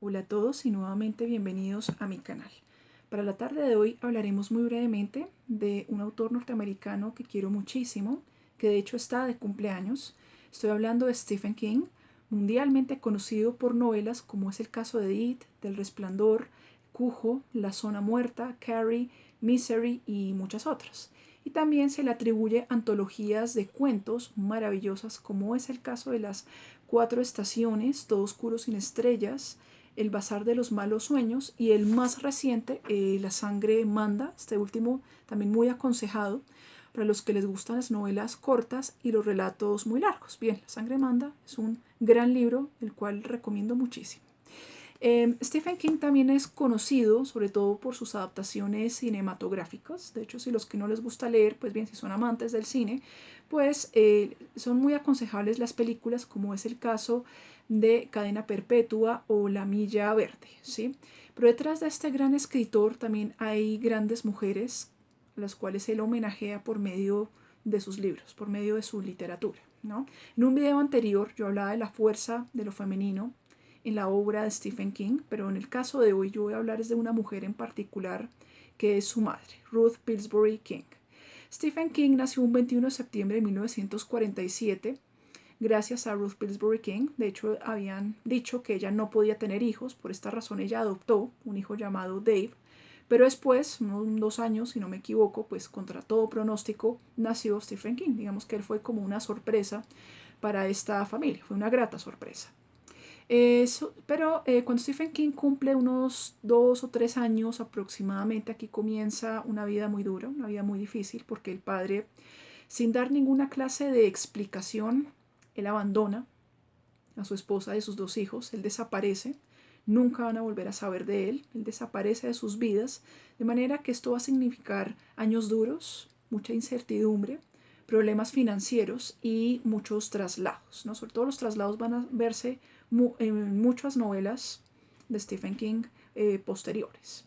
Hola a todos y nuevamente bienvenidos a mi canal. Para la tarde de hoy hablaremos muy brevemente de un autor norteamericano que quiero muchísimo, que de hecho está de cumpleaños. Estoy hablando de Stephen King, mundialmente conocido por novelas como es el caso de It, del Resplandor, Cujo, La Zona Muerta, Carrie, Misery y muchas otras. Y también se le atribuye antologías de cuentos maravillosas como es el caso de Las Cuatro Estaciones, Todo Oscuro sin Estrellas, El Bazar de los Malos Sueños y el más reciente, La Sangre Manda, este último también muy aconsejado para los que les gustan las novelas cortas y los relatos muy largos. Bien, La Sangre Manda es un gran libro, el cual recomiendo muchísimo. Stephen King también es conocido sobre todo por sus adaptaciones cinematográficas. De hecho, si los que no les gusta leer, pues bien, si son amantes del cine, pues son muy aconsejables las películas, como es el caso de Cadena Perpetua o La Milla Verde, ¿sí? Pero detrás de este gran escritor también hay grandes mujeres, las cuales él homenajea por medio de sus libros, por medio de su literatura, ¿no? En un video anterior yo hablaba de la fuerza de lo femenino en la obra de Stephen King, pero en el caso de hoy yo voy a hablar de una mujer en particular que es su madre, Ruth Pillsbury King. Stephen King nació un 21 de septiembre de 1947 gracias a Ruth Pillsbury King. De hecho, habían dicho que ella no podía tener hijos, por esta razón ella adoptó un hijo llamado Dave, pero después, unos 2 años, si no me equivoco, pues contra todo pronóstico, nació Stephen King. Digamos que él fue como una sorpresa para esta familia, fue una grata sorpresa. Cuando Stephen King cumple unos 2 o 3 años aproximadamente, aquí comienza una vida muy dura, una vida muy difícil, porque el padre, sin dar ninguna clase de explicación, él abandona a su esposa y a sus 2 hijos, él desaparece, nunca van a volver a saber de él, él desaparece de sus vidas, de manera que esto va a significar años duros, mucha incertidumbre, problemas financieros y muchos traslados, ¿no? Sobre todo los traslados van a verse en muchas novelas de Stephen King posteriores.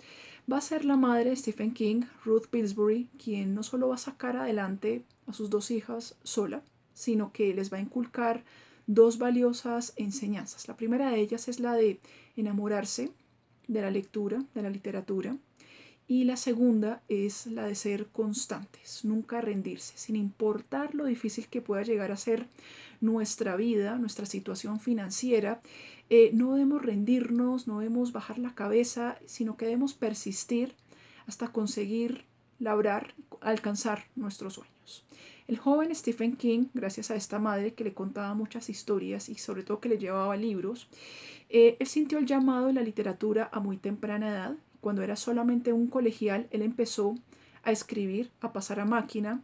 Va a ser la madre de Stephen King, Ruth Pillsbury, quien no solo va a sacar adelante a sus 2 hijas sola, sino que les va a inculcar dos valiosas enseñanzas. La primera de ellas es la de enamorarse de la lectura, de la literatura, y la segunda es la de ser constantes, nunca rendirse, sin importar lo difícil que pueda llegar a ser nuestra vida, nuestra situación financiera. No debemos rendirnos, no debemos bajar la cabeza, sino que debemos persistir hasta conseguir labrar, alcanzar nuestros sueños. El joven Stephen King, gracias a esta madre que le contaba muchas historias y sobre todo que le llevaba libros, él sintió el llamado de la literatura a muy temprana edad. Cuando era solamente un colegial, él empezó a escribir, a pasar a máquina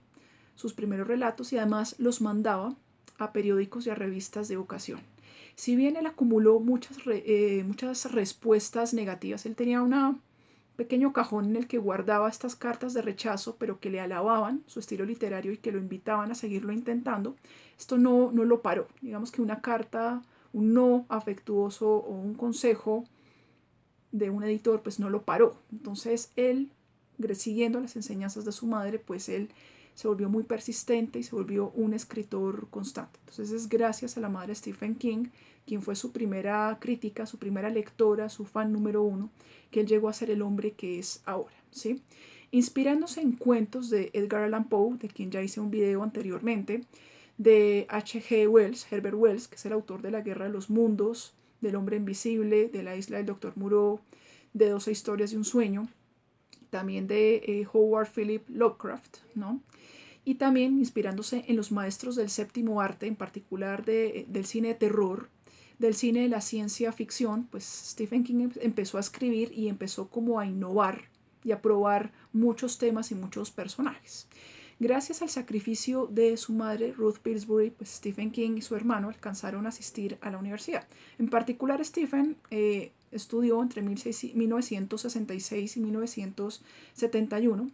sus primeros relatos y además los mandaba a periódicos y a revistas de ocasión. Si bien él acumuló muchas respuestas negativas, él tenía un pequeño cajón en el que guardaba estas cartas de rechazo, pero que le alababan su estilo literario y que lo invitaban a seguirlo intentando. Esto no lo paró. Digamos que una carta, un no afectuoso o un consejo de un editor, pues no lo paró. Entonces él, siguiendo las enseñanzas de su madre, pues él se volvió muy persistente y se volvió un escritor constante. Entonces es gracias a la madre Stephen King, quien fue su primera crítica, su primera lectora, su fan número uno, que él llegó a ser el hombre que es ahora, ¿sí? Inspirándose en cuentos de Edgar Allan Poe, de quien ya hice un video anteriormente, de H.G. Wells, Herbert Wells, que es el autor de La Guerra de los Mundos, del Hombre Invisible, de La Isla del Doctor Moreau, de 12 historias de un sueño, también de Howard Philip Lovecraft, ¿no? Y también inspirándose en los maestros del séptimo arte, en particular del cine de terror, del cine de la ciencia ficción, pues Stephen King empezó a escribir y empezó como a innovar y a probar muchos temas y muchos personajes. Gracias al sacrificio de su madre, Ruth Pillsbury, pues Stephen King y su hermano alcanzaron a asistir a la universidad. En particular, Stephen estudió entre 1966 y 1971.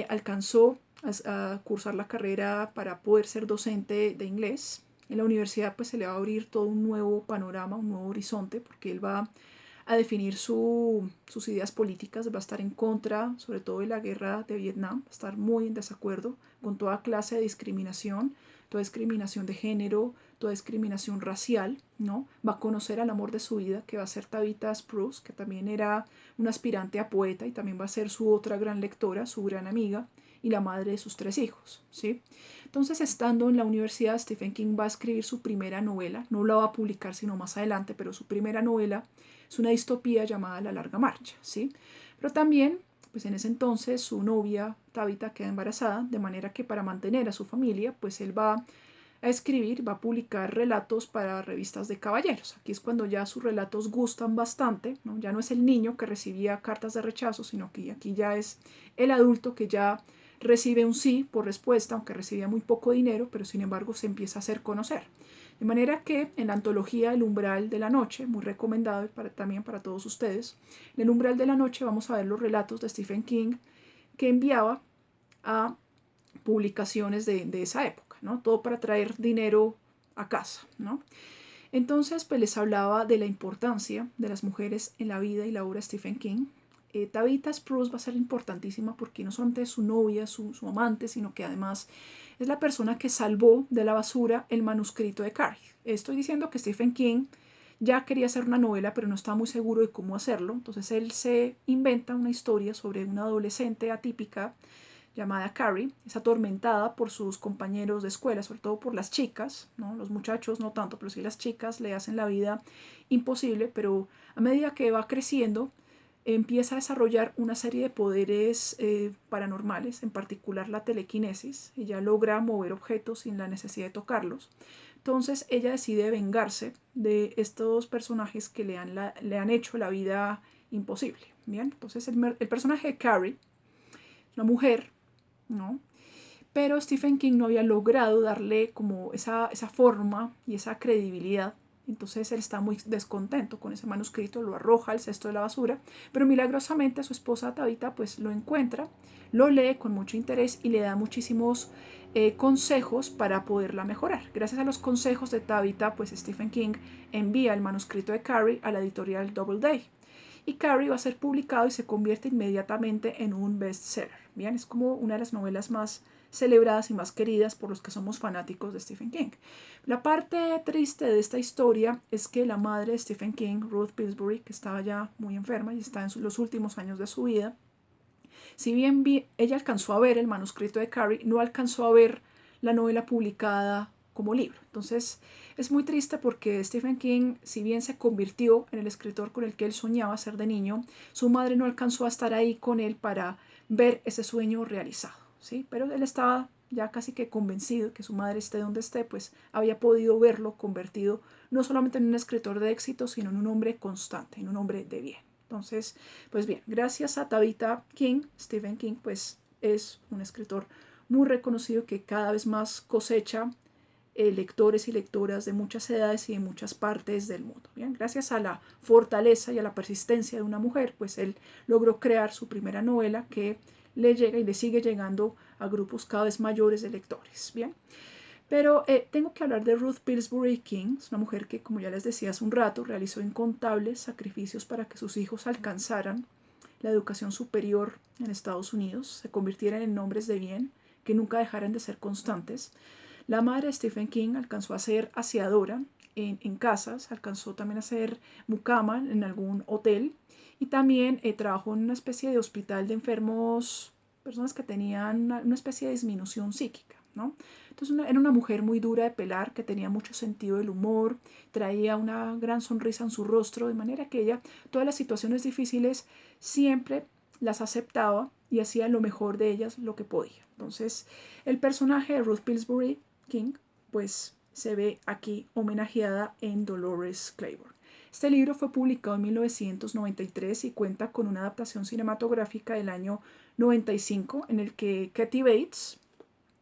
Alcanzó a cursar la carrera para poder ser docente de inglés. En la universidad pues se le va a abrir todo un nuevo panorama, un nuevo horizonte, porque él va a definir sus ideas políticas, va a estar en contra, sobre todo de la guerra de Vietnam, va a estar muy en desacuerdo con toda clase de discriminación, toda discriminación de género, toda discriminación racial, ¿no? Va a conocer al amor de su vida, que va a ser Tabitha Spruce, que también era una aspirante a poeta y también va a ser su otra gran lectora, su gran amiga y la madre de sus 3 hijos, ¿sí? Entonces, estando en la universidad, Stephen King va a escribir su primera novela, no la va a publicar sino más adelante, pero su primera novela es una distopía llamada La Larga Marcha, ¿sí? Pero también, pues en ese entonces, su novia, Tabitha, queda embarazada, de manera que para mantener a su familia, pues él va a escribir, va a publicar relatos para revistas de caballeros. Aquí es cuando ya sus relatos gustan bastante, ¿no? Ya no es el niño que recibía cartas de rechazo, sino que aquí ya es el adulto que ya recibe un sí por respuesta, aunque recibía muy poco dinero, pero sin embargo se empieza a hacer conocer. De manera que en la antología El Umbral de la Noche, muy recomendado también para todos ustedes, en El Umbral de la Noche vamos a ver los relatos de Stephen King que enviaba a publicaciones de esa época, ¿no? Todo para traer dinero a casa, ¿no? Entonces, pues les hablaba de la importancia de las mujeres en la vida y la obra de Stephen King. Tabitha Spruce va a ser importantísima porque no solamente es su novia, su amante, sino que además es la persona que salvó de la basura el manuscrito de Carrie. Estoy diciendo que Stephen King ya quería hacer una novela, pero no estaba muy seguro de cómo hacerlo. Entonces él se inventa una historia sobre una adolescente atípica llamada Carrie, es atormentada por sus compañeros de escuela, sobre todo por las chicas, ¿no? Los muchachos no tanto, pero sí las chicas le hacen la vida imposible, pero a medida que va creciendo, empieza a desarrollar una serie de poderes paranormales, en particular la telequinesis. Ella logra mover objetos sin la necesidad de tocarlos. Entonces ella decide vengarse de estos personajes que le han hecho la vida imposible. Bien, entonces el personaje de Carrie, una mujer, ¿no? Pero Stephen King no había logrado darle como esa forma y esa credibilidad. Entonces él está muy descontento con ese manuscrito, lo arroja al cesto de la basura, pero milagrosamente su esposa Tabitha pues lo encuentra, lo lee con mucho interés y le da muchísimos consejos para poderla mejorar. Gracias a los consejos de Tabitha, pues Stephen King envía el manuscrito de Carrie a la editorial Doubleday. Y Carrie va a ser publicado y se convierte inmediatamente en un bestseller. Bien, es como una de las novelas más celebradas y más queridas por los que somos fanáticos de Stephen King. La parte triste de esta historia es que la madre de Stephen King, Ruth Pillsbury, que estaba ya muy enferma y está en los últimos años de su vida, si bien ella alcanzó a ver el manuscrito de Carrie, no alcanzó a ver la novela publicada como libro. Entonces es muy triste porque Stephen King, si bien se convirtió en el escritor con el que él soñaba ser de niño, su madre no alcanzó a estar ahí con él para ver ese sueño realizado, ¿sí? Pero él estaba ya casi que convencido que su madre esté donde esté, pues había podido verlo convertido no solamente en un escritor de éxito, sino en un hombre constante, en un hombre de bien. Entonces, pues bien, gracias a Tabitha King, Stephen King pues es un escritor muy reconocido que cada vez más cosecha lectores y lectoras de muchas edades y de muchas partes del mundo. Bien, gracias a la fortaleza y a la persistencia de una mujer, pues él logró crear su primera novela que le llega y le sigue llegando a grupos cada vez mayores de lectores. Bien, pero tengo que hablar de Ruth Pillsbury King, es una mujer que, como ya les decía hace un rato, realizó incontables sacrificios para que sus hijos alcanzaran la educación superior en Estados Unidos, se convirtieran en hombres de bien, que nunca dejaran de ser constantes. La madre de Stephen King alcanzó a ser aseadora en casas, alcanzó también a ser mucama en algún hotel y también trabajó en una especie de hospital de enfermos, personas que tenían una especie de disminución psíquica, ¿no? Entonces era una mujer muy dura de pelar, que tenía mucho sentido del humor, traía una gran sonrisa en su rostro, de manera que ella, todas las situaciones difíciles, siempre las aceptaba y hacía lo mejor de ellas lo que podía. Entonces, el personaje de Ruth Pillsbury King, pues se ve aquí homenajeada en Dolores Claiborne. Este libro fue publicado en 1993 y cuenta con una adaptación cinematográfica del año 95 en el que Kathy Bates,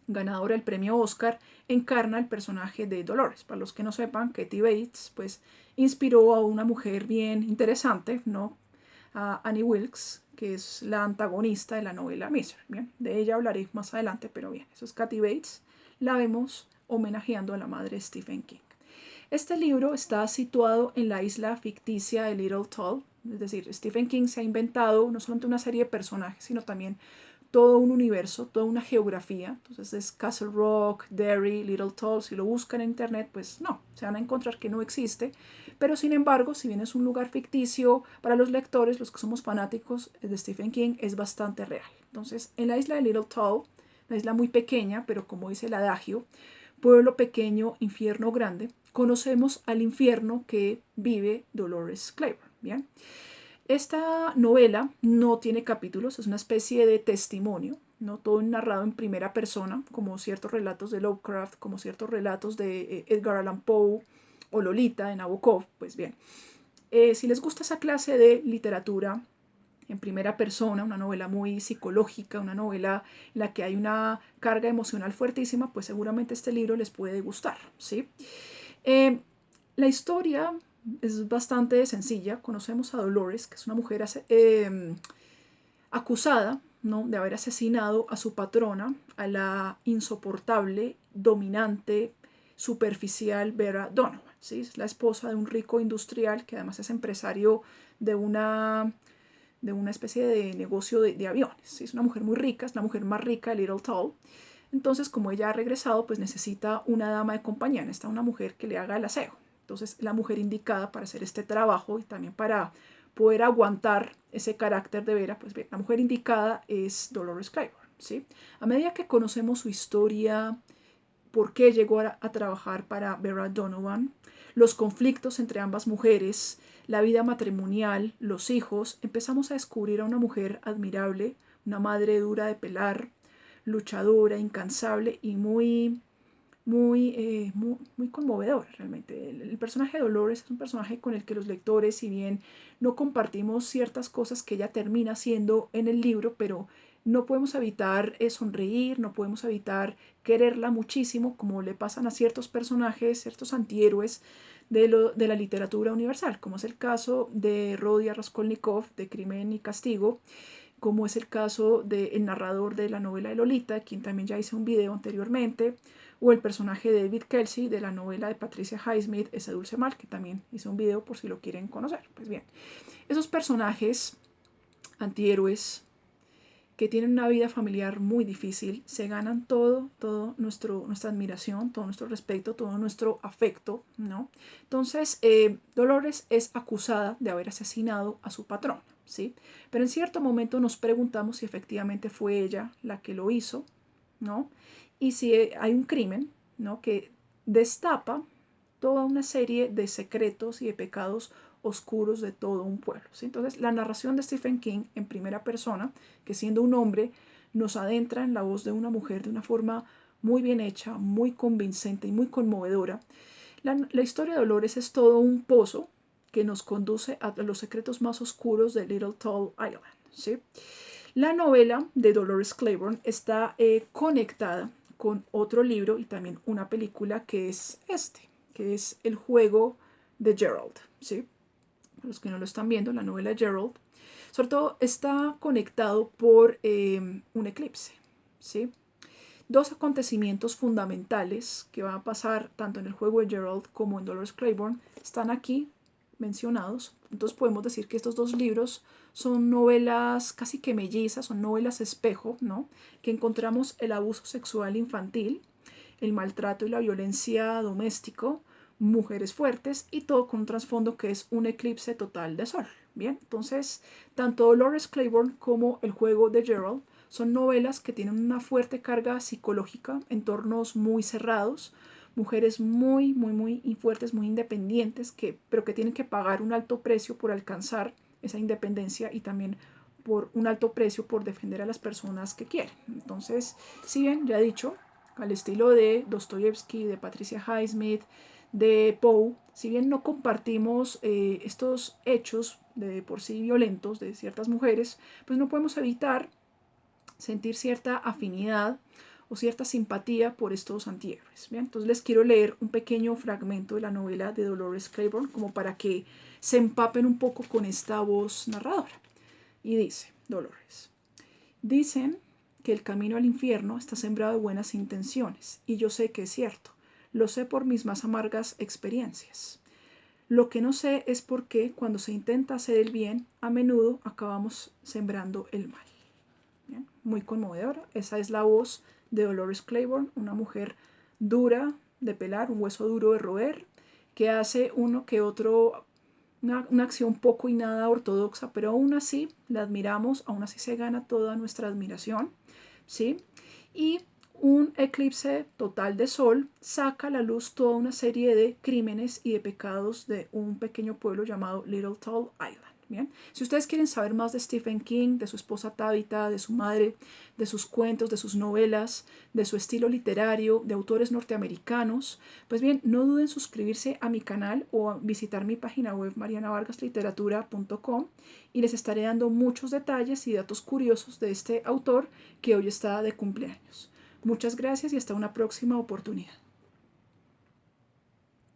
ganadora del premio Oscar, encarna el personaje de Dolores. Para los que no sepan, Kathy Bates pues inspiró a una mujer bien interesante, ¿no? A Annie Wilkes, que es la antagonista de la novela Misery. Bien, de ella hablaré más adelante, pero bien, eso es Kathy Bates. La vemos homenajeando a la madre de Stephen King. Este libro está situado en la isla ficticia de Little Tall, es decir, Stephen King se ha inventado no solamente una serie de personajes, sino también todo un universo, toda una geografía. Entonces es Castle Rock, Derry, Little Tall. Si lo buscan en internet, pues no, se van a encontrar que no existe. Pero sin embargo, si bien es un lugar ficticio, para los lectores, los que somos fanáticos de Stephen King, es bastante real. Entonces, en la isla de Little Tall, una isla muy pequeña, pero como dice el adagio, pueblo pequeño, infierno grande, conocemos al infierno que vive Dolores Claiborne. Bien. Esta novela no tiene capítulos, es una especie de testimonio, ¿no? Todo narrado en primera persona, como ciertos relatos de Lovecraft, como ciertos relatos de Edgar Allan Poe o Lolita de Nabokov. Pues bien, si les gusta esa clase de literatura en primera persona, una novela muy psicológica, una novela en la que hay una carga emocional fuertísima, pues seguramente este libro les puede gustar, ¿sí? Eh, la historia es bastante sencilla. Conocemos a Dolores, que es una mujer acusada, ¿no?, de haber asesinado a su patrona, a la insoportable, dominante, superficial Vera Donovan. ¿Sí? Es la esposa de un rico industrial que además es empresario de una especie de negocio de aviones. ¿Sí? Es una mujer muy rica, es la mujer más rica de Little Tall. Entonces, como ella ha regresado, pues necesita una dama de compañía, necesita una mujer que le haga el aseo. Entonces, la mujer indicada para hacer este trabajo y también para poder aguantar ese carácter de Vera, pues la mujer indicada es Dolores Claiborne, ¿sí? A medida que conocemos su historia, por qué llegó a trabajar para Vera Donovan, los conflictos entre ambas mujeres, la vida matrimonial, los hijos, empezamos a descubrir a una mujer admirable, una madre dura de pelar, luchadora, incansable y muy conmovedora realmente. El personaje de Dolores es un personaje con el que los lectores, si bien no compartimos ciertas cosas que ella termina haciendo en el libro, pero no podemos evitar sonreír, no podemos evitar quererla muchísimo, como le pasan a ciertos personajes, ciertos antihéroes de la literatura universal, como es el caso de Rodia Raskolnikov, de Crimen y Castigo, como es el caso del narrador de la novela de Lolita, quien también ya hice un video anteriormente, o el personaje de David Kelsey de la novela de Patricia Highsmith, Ese dulce mal, que también hice un video por si lo quieren conocer. Pues bien, esos personajes antihéroes que tienen una vida familiar muy difícil, se ganan todo nuestra admiración, todo nuestro respeto, todo nuestro afecto, ¿no? Entonces, Dolores es acusada de haber asesinado a su patrón, ¿sí? Pero en cierto momento nos preguntamos si efectivamente fue ella la que lo hizo, ¿no? Y si hay un crimen, ¿no?, que destapa toda una serie de secretos y de pecados oscuros de todo un pueblo, ¿sí? Entonces, la narración de Stephen King en primera persona, que siendo un hombre nos adentra en la voz de una mujer de una forma muy bien hecha, muy convincente y muy conmovedora. La historia de Dolores es todo un pozo que nos conduce a los secretos más oscuros de Little Tall Island, ¿sí? La novela de Dolores Claiborne está conectada con otro libro y también una película que es que es El juego de Gerald, ¿sí? Para los que no lo están viendo, la novela Gerald, sobre todo está conectado por un eclipse, ¿sí? Dos acontecimientos fundamentales que van a pasar tanto en el juego de Gerald como en Dolores Claiborne están aquí mencionados. Entonces podemos decir que estos dos libros son novelas casi que mellizas, son novelas espejo, ¿no? Que encontramos el abuso sexual infantil, el maltrato y la violencia doméstico, mujeres fuertes y todo con un trasfondo que es un eclipse total de sol. Bien, entonces tanto Dolores Claiborne como El juego de Gerald son novelas que tienen una fuerte carga psicológica, entornos muy cerrados, mujeres muy fuertes, muy independientes, pero que tienen que pagar un alto precio por alcanzar esa independencia y también por un alto precio por defender a las personas que quieren. Entonces, si bien ya he dicho, al estilo de Dostoyevsky, de Patricia Highsmith, de Poe, si bien no compartimos estos hechos de por sí violentos de ciertas mujeres, pues no podemos evitar sentir cierta afinidad o cierta simpatía por estos antihéroes. ¿Bien? Entonces les quiero leer un pequeño fragmento de la novela de Dolores Claiborne como para que se empapen un poco con esta voz narradora. Y dice, Dolores, dicen que el camino al infierno está sembrado de buenas intenciones, y yo sé que es cierto. Lo sé por mis más amargas experiencias. Lo que no sé es por qué cuando se intenta hacer el bien, a menudo acabamos sembrando el mal. ¿Bien? muy conmovedora. Esa es la voz de Dolores Claiborne, una mujer dura de pelar, un hueso duro de roer, que hace uno que otro, una acción poco y nada ortodoxa, pero aún así la admiramos, aún así se gana toda nuestra admiración, ¿sí? Y un eclipse total de sol saca a la luz toda una serie de crímenes y de pecados de un pequeño pueblo llamado Little Tall Island. Bien, si ustedes quieren saber más de Stephen King, de su esposa Tabitha, de su madre, de sus cuentos, de sus novelas, de su estilo literario, de autores norteamericanos, pues bien, no duden en suscribirse a mi canal o a visitar mi página web marianavargasliteratura.com y les estaré dando muchos detalles y datos curiosos de este autor que hoy está de cumpleaños. Muchas gracias y hasta una próxima oportunidad.